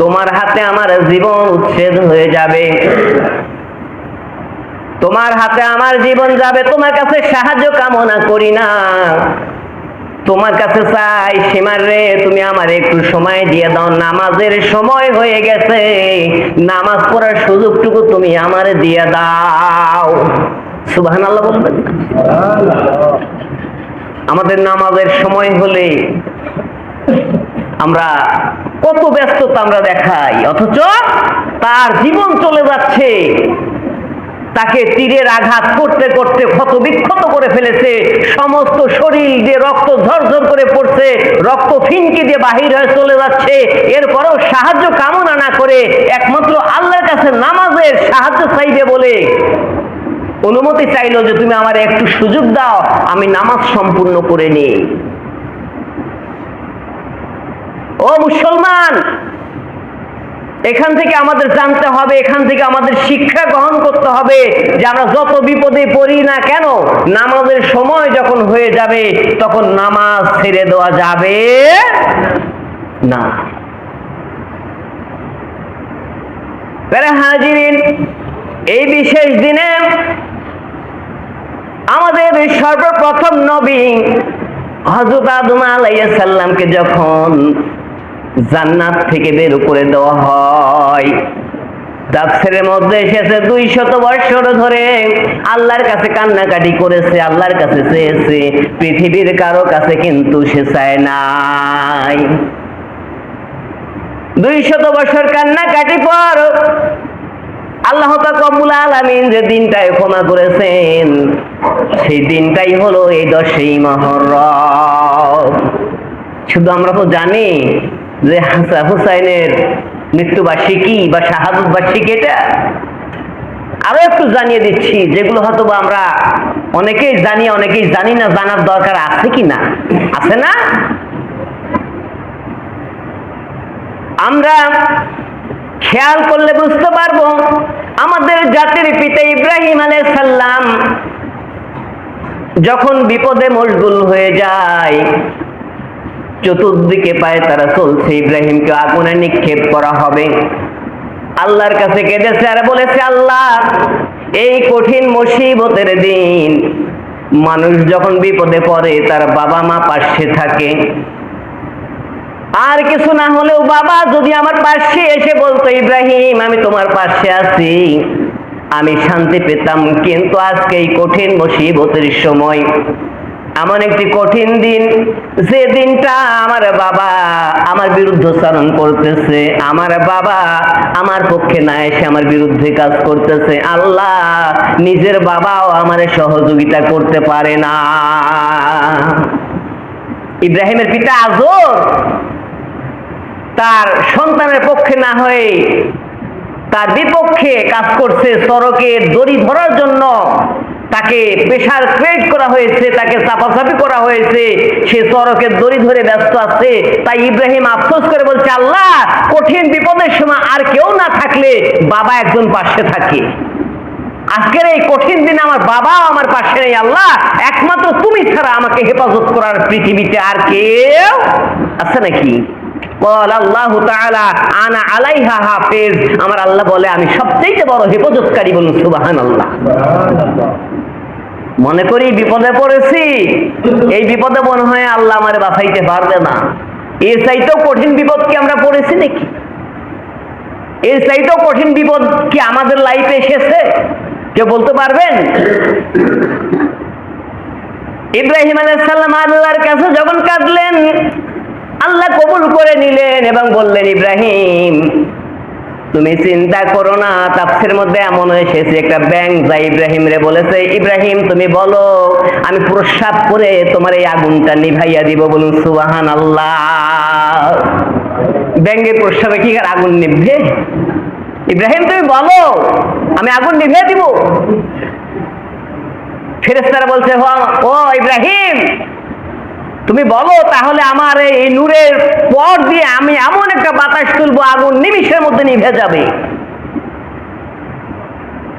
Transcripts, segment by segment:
তোমার হাতে আমার জীবন উচ্ছেদ হয়ে যাবে, তোমার হাতে আমার জীবন যাবে। তোমার কাছে সাহায্য কামনা করি না, তোমার কাছে চাই সীমার রে তুমি আমার একটু সময় দিয়ে দাও, নামাজের সময় হয়ে গেছে, নামাজ পড়ার সুযোগটুকু তুমি আমারে দিয়ে দাও। সুবহানাল্লাহ বলবেন। আমাদের নামাজের সময় হলে আমরা কত ব্যস্ততা আমরা দেখাই, অথচ তার জীবন চলে যাচ্ছে, তাকে তীরের আঘাত করতে করতে ক্ষত বিক্ষত করে ফেলেছে, সমস্ত শরীর দিয়ে রক্ত ঝরঝর করে পড়ছে, রক্ত ফিনকি দিয়ে বাহির হয়ে চলে যাচ্ছে। এরপরেও সাহায্য কামনা না করে একমাত্র আল্লাহর কাছে নামাজের সাহায্য চাইবে বলে অনুমতি চাইলো যে তুমি আমার একটু সুযোগ দাও, আমি নামাজ সম্পূর্ণ করে নিই। ও মুসলমান, এখান থেকে আমাদের জানতে হবে, এখান থেকে আমাদের শিক্ষা গ্রহণ করতে হবে যে আমরা যত বিপদে পড়ি না কেন, নামাজের সময় যখন হয়ে যাবে তখন নামাজ ছেড়ে দেওয়া যাবে না। প্যারা হাজিরিন, এই বিশেষ দিনে আমাদের সর্বপ্রথম নবী হযরত আদম আলাইহিস সালামকে যখন জান্নাত থেকে বের করে দেওয়া হয়, তাফসীরের মধ্যে এসেছে 200 বছর ধরে আল্লাহর কাছে কান্নাকাটি করেছে, আল্লাহর কাছে চেয়েছে, পৃথিবীর কারো কাছে কিন্তু সে চায় নাই। 200 বছর কান্নাকাটি পর আল্লাহ তাআলা রব্বুল আলামিন যে দিনটায় ক্ষমা করেছেন, সেই দিনটাই হলো এই 10ই মুহররম। শুধু আমরা তো জানি যে হাসান হুসাইনের মৃত্যুবার্ষিকী বা শাহাদত বার্ষিকী, এটা আরো একটু জানিয়ে দিচ্ছি, যেগুলো হয়তো আমরা অনেকেই জানি অনেকেই জানি না, জানার দরকার আছে কি না, আছে না? আমরা খেয়াল করলে বুঝতে পারবো আমাদের জাতির পিতা ইব্রাহিম আলাইহিস সালাম যখন বিপদে মশগুল হয়ে যায়, চতুর্দিকে পায় তারা চলছে, ইব্রাহিমকে আগুনে নিক্ষেপ করা হবে, আল্লাহর কাছে কেঁদেছে আর বলেছে, আল্লাহ এই কঠিন মুসিবতের দিন মানুষ যখন বিপদে পড়ে তার বাবা মা পাশে থাকে, আর কিছু না হলেও বাবা যদি আমার পাশে এসে বলতো ইব্রাহিম আমি তোমার পাশে আছি, আমি শান্তি পেতাম। কিন্তু আজকে এই কঠিন মুসিবতের সময় এমন একটি কঠিন দিন, যে দিনটা আমার বাবা আমার বিরুদ্ধচারণ করতেছে, আমার বাবা আমার পক্ষে না এসে আমার বিরুদ্ধে কাজ করতেছে, আল্লাহ নিজের বাবাও আমার সহযোগিতা করতে পারে না। ইব্রাহিমের পিতা আজর তার সন্তানের পক্ষে না হয়ে তার বিপক্ষে কাজ করছে, সড়কের দড়ি ধরার জন্য তাকে প্রেসার ক্রিয়েট করা হয়েছে, তাকে চাপাচাপি করা হয়েছে, সে সড়কের দড়ি ধরে ব্যস্ত আছে। তাই ইব্রাহিম আফসোস করে বলছে, আল্লাহ কঠিন বিপদের সময় আর কেউ না থাকলে বাবা একজন পাশে থাকে, আজকের এই কঠিন দিনে আমার বাবা আমার পাশে নেই, আল্লাহ একমাত্র তুমি ছাড়া আমাকে হেফাজত করার পৃথিবীতে আর কেউ আছে নাকি? আল্লাহু তাআলা আনা আলাইহা হাফেজ, আমার আল্লাহ বলে আমি সবচেয়ে বড় হেফাজতকারী। বলুন সুবহানাল্লাহ। মনে করি বিপদে পড়েছি, এই বিপদে মনে হয় আল্লাহ আমারে বাঁচাইতে পারবে না, এর চাইতেও কঠিন বিপদ কি আমরা পড়েছি নাকি? এর চাইতেও কঠিন বিপদ কি আমাদের লাইফে এসেছে? কেউ বলতে পারবেন? ইব্রাহিম আলাইহিস সালাম আল্লাহর কাছে যখন কাঁদলেন, আল্লাহ কবুল করে নিলেন এবং বললেন, ইব্রাহিম তুমি চিন্তা করো না। তাফসীরের মধ্যে এমন এসেছে, একটা ব্যাঙ যাই ইব্রাহিম রে বলেছে, ইব্রাহিম তুমি বলো আমি প্রস্রাব করে তোমার এই আগুনটা নিভাইয়া দিব। বলুন সুবহানাল্লাহ। ব্যাঙের প্রস্রাবে কি আর আগুন নিভবে? ইব্রাহিম তুমি বলো আমি আগুন নিভিয়ে দিব। ফেরেশতারা বলছে, ও ইব্রাহিম তুমি বলো, তাহলে আমার এই নূরের পর দিয়ে আমি এমন একটা বাতাস তুলবো আগুন নিমিষের মধ্যে নিভে যাবে।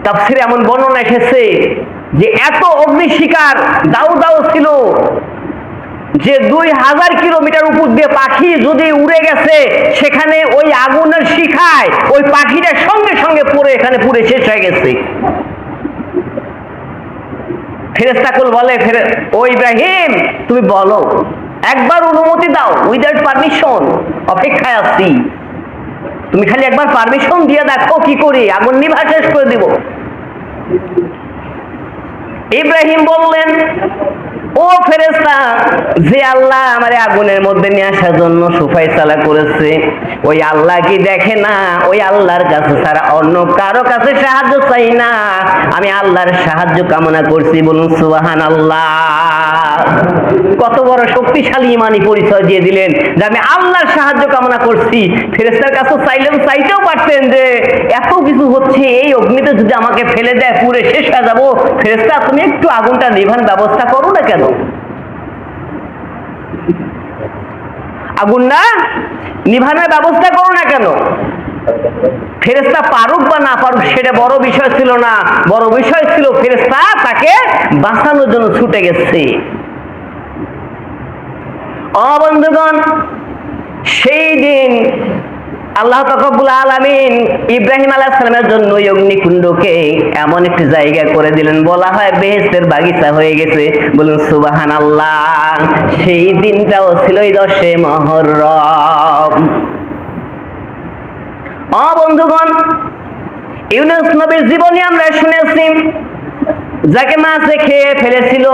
তাফসীরে এমন বর্ণনা এসেছে যে এত অগ্নিশিখার দাউ দাউ ছিল যে 2000 কিলোমিটার উপর দিয়ে পাখি যদি উড়ে গেছে, সেখানে ওই আগুনের এখানে পুড়ে শেষ হয়ে গেছে। ফেরেশতাকুল বলে, ও ইব্রাহিম তুমি বলো, একবার অনুমতি দাও, উইদাউট পারমিশন, অপেক্ষায় আছি, তুমি খালি একবার পারমিশন দিয়ে দেখো কি করি, আগুন নিভা শেষ করে দিব। ইব্রাহিম বললেন, ও ফেরেশতা, যে আল্লাহ আমারে আগুনের মধ্যে নিয়ে আসার জন্য সুফায়সালা করেছে, ওই আল্লাহ কি দেখে না? ওই আল্লাহর কাছে ছাড়া অন্য কারো কাছে সাহায্য চাই না, আমি আল্লাহর সাহায্য কামনা করছি। বলুন সুবহানাল্লাহ। কত বড় শক্তিশালী ইমানি পরিচয় দিয়ে দিলেন যে আমি আল্লাহর সাহায্য কামনা করছি। ফেরেশতার কাছে চাইতেও পারতেন যে এত কিছু হচ্ছে, এই অগ্নিতে যদি আমাকে ফেলে দেয় পুড়ে শেষ হয়ে যাবো, ফেরেশতা তুমি একটু আগুনটা নিভানোর ব্যবস্থা করো না কেন? আগুনটা নিভানোর ব্যবস্থা করো না কেন? ফেরেশতা পারুক বা না পারুক সেটা বড় বিষয় ছিল না, বড় বিষয় ছিল ফেরেশতা তাকে বাঁচানোর জন্য ছুটে গেছে। ও বন্ধুগণ, সেই দিন আল্লাহ রব্বুল আলামিন ইব্রাহিম আলাইহিস সালামের জন্য ওই অগ্নিকুণ্ডকে এমন একটি জায়গা করে দিলেন, বলা হয় বেহেশতের বাগিচা হয়ে গেছে। বলুন সুবহানাল্লাহ। সেই দিনটাও ছিল 10 মুহররম। ও বন্ধুগণ, ইউনূস নবীর জীবনী আমরা শুনেছি, যাকে মাছে খেয়ে ফেলেছিল,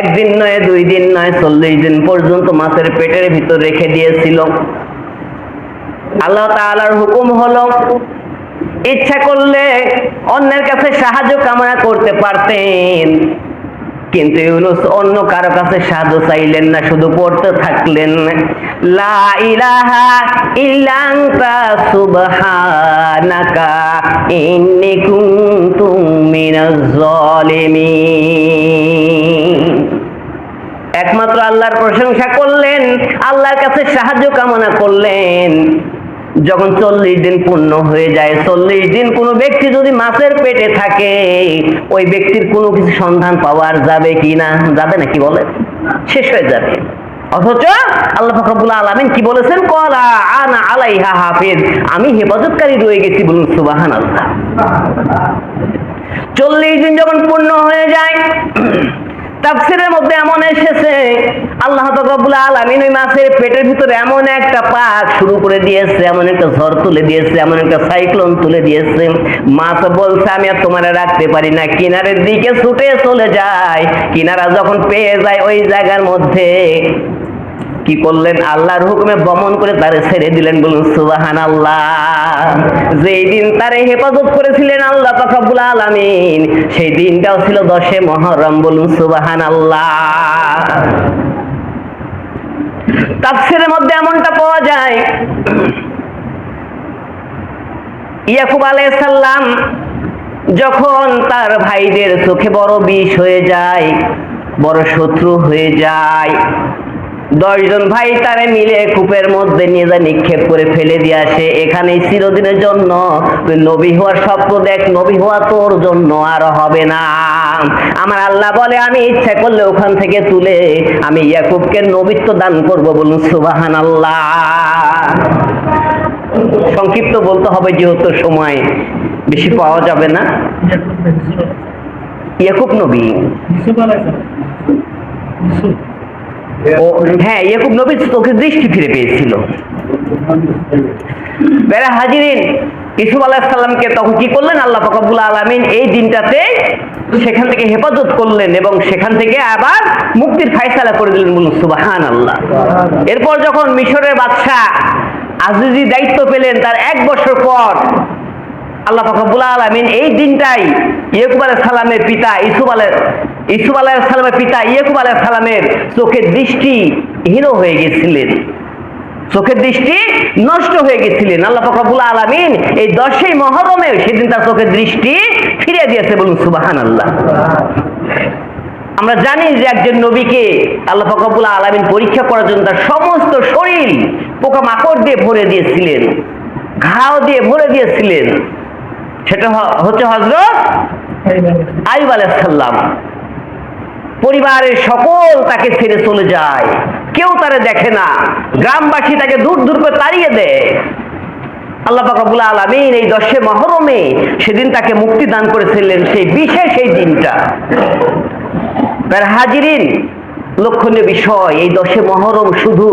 একদিন নয়, 2 দিন নয়, 40 দিন পর্যন্ত মাছের পেটের ভিতর রেখে দিয়েছিল। আল্লাহ তাআলার হুকুম হলো, ইচ্ছা করলে অন্যের কাছে সাহায্য কামনা করতে পারতেন, কিন্তু ইউনূস অন্য কারো কাছে সাহায্য চাইলেন না, শুধু পড়তে থাকলেন, লা ইলাহা ইল্লা আনতা সুবহানাকা ইন্নী কুনতু মিনাজ জালিমিন। একমাত্র আল্লাহর প্রশংসা করলেন, আল্লাহর কাছে সাহায্য কামনা করলেন। যখন 40 দিন পূর্ণ হয়ে যায়, 40 দিন কোনো ব্যক্তি যদি মাছের পেটে থাকে, ওই ব্যক্তির কোনো কিছু সন্ধান পাওয়া যাবে কিনা? যাবে নাকি বলে? শেষ হয়ে যাবে। অথচ আল্লাহ রব্বুল আলামিন কি বলেছেন? ক্বালা আনা আলাইহা হাফিজ, আমি হেফাজতকারী রয়ে গেছি। বলুন সুবহানাল্লাহ। 40 দিন যখন পূর্ণ হয়ে যায়, তাফসীরের মধ্যে এমন এসেছে, আল্লাহ রাব্বুল আলামিন ওই মাছের পেটের ভিতরে এমন একটা পাক শুরু করে দিয়েছে, এমন একটা ঝড় তুলে দিয়েছে, এমন একটা সাইক্লোন তুলে দিয়েছে, মাছ বলছে আমি আর তোমারে রাখতে পারি না, কিনারের দিকে ছুটে চলে যায়। কিনারা যখন পেয়ে যায়, ওই জায়গার মধ্যে কি করলেন? আল্লাহর হুকুমে বমন করে তারে ছেড়ে দিলেন। বলুন সুবহানাল্লাহ। যেই দিন তারে হেফাজত করেছিলেন আল্লাহ পাক রব্বুল আলামিন, সেই দিনটাও ছিল 10 মুহররম। বলুন সুবহানাল্লাহ। তাফসীরের মধ্যে এমনটা পাওয়া যায়, ইয়াকুব আলাইহিস সালাম যখন তার ভাইদের চোখে বড় বিষ হয়ে যায়, বড় শত্রু হয়ে যায়, 10 জন ভাই তারে মিলে কূপের মধ্যে নিয়ে যায় নিক্ষেপ করে ফেলে দিয়ে আসে, এখানে চিরদিনের জন্য তুই নবী হওয়ার স্বপ্ন দেখ, নবী হওয়া তোর জন্য আর হবে না। আমার আল্লাহ বলে, আমি ইচ্ছা করলে ওখান থেকে তুলে আমি ইয়াকুবকে নবীত্ব দান করব। বলুন সুবহানাল্লাহ। সংক্ষিপ্ত বলতে হবে যেহেতু সময় বেশি পাওয়া যাবে না। ইয়াকুব নবী, ও হ্যাঁ, ইয়াকুব নবী চোখের দৃষ্টি ফিরে পেয়েছিল। বেরা হাজিরিন, ইউসুফ আলাইহিস সালামকে তখন কি করলেন? আল্লাহ পাক রব্বুল আলামিন এই দিনটাতে সেখান থেকে হেফাজত করলেন এবং সেখান থেকে আবার মুক্তির ফায়সালা করে দিলেন। বলুন সুবহানাল্লাহ। এরপর যখন মিশরের বাদশা আজিজি দায়িত্ব পেলেন, তার 1 বছর পর আল্লাহ পাক রব্বুল আলামিন এই দিনটাই ইয়াকুব আলাইহিস সালামের পিতা ইউসুফ আলাইহিস সালামের পিতা ইয়াকুব আলাইহিস সালামের চোখের দৃষ্টি হীন হয়ে গেছিলেন, চোখের দৃষ্টি নষ্ট হয়ে গেছিলেন। আল্লাহ পাক রব্বুল আলামিন এই 10 মুহররমে সেদিন তার চোখের দৃষ্টি ফিরিয়ে দিয়েছে। বলুন সুবহানাল্লাহ। আমরা জানি যে একজন নবীকে আল্লাহ পাক রব্বুল আলামিন পরীক্ষা করার জন্য তার সমস্ত শরীর পোকামাকড় দিয়ে ভরে দিয়েছিলেন, ঘাও দিয়ে ভরে দিয়েছিলেন। সেটা হচ্ছে হযরত আইয়ুব আলাইহিস সালাম। পরিবারের সকল তাকে ছেড়ে চলে যায়, কেউ তারে দেখে না, গ্রামবাসী তাকে দূর দূর করে তাড়িয়ে দেয়। আল্লাহ পাক রব্বুল আলামিন এই 10 মুহররমে সেদিন তাকে মুক্তি দান করেছিলেন, সেই বিশেষ এই দিনটা। হাজিরিন, লক্ষণীয় বিষয়, এই 10 মুহররম শুধু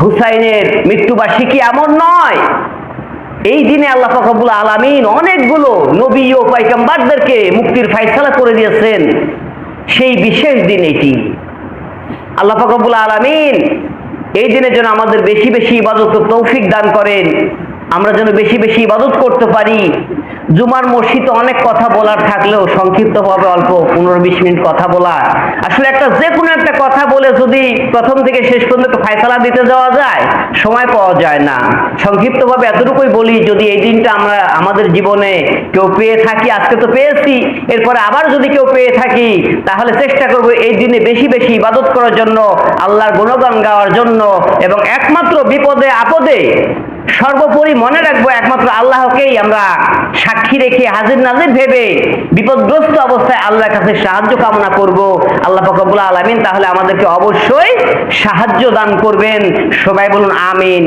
হুসাইনের মৃত্যুবার্ষিকী এমন নয়। এই দিনে আল্লাহ পাক রব্বুল আলামিন অনেকগুলো নবী ও পয়গম্বরদেরকে মুক্তির ফয়সালা করে দিয়েছেন, সেই বিশেষ দিন এটি। আল্লাহ পাক রব্বুল আলামিন এই দিনে যেন আমাদের বেশি বেশি ইবাদত তৌফিক দান করেন, আমরা যেন বেশি বেশি ইবাদত করতে পারি। জুমার মসজিদে অনেক কথা বলার থাকলেও সংক্ষিপ্তভাবে অল্প 15-20 মিনিট কথা বলা, আসলে যে কোনো একটা কথা বলে যদি প্রথম থেকে শেষ পর্যন্ত ফয়সালা দিতে যাওয়া যায়, সময় পাওয়া যায় না। সংক্ষিপ্তভাবে এতটুকুই বলি, যদি এই দিনটা আমরা আমাদের জীবনে কেউ পেয়ে থাকি, আজকে তো পেয়েছি, এরপরে আবার যদি কেউ পেয়ে থাকি, তাহলে চেষ্টা করব এই দিনে বেশি বেশি ইবাদত করার জন্য, আল্লাহর গুণগান গাওয়ার জন্য, এবং একমাত্র বিপদে আপদে সর্বোপরি মনে রাখবো একমাত্র আল্লাহকেই আমরা সাক্ষী রেখে হাজির নাজির ভেবে বিপদগ্রস্ত অবস্থায় আল্লাহর কাছে সাহায্য কামনা করব। আল্লাহ পাক রব্বুল আলামিন তাহলে আমাদেরকে অবশ্যই সাহায্য দান করবেন। সবাই বলুন আমিন।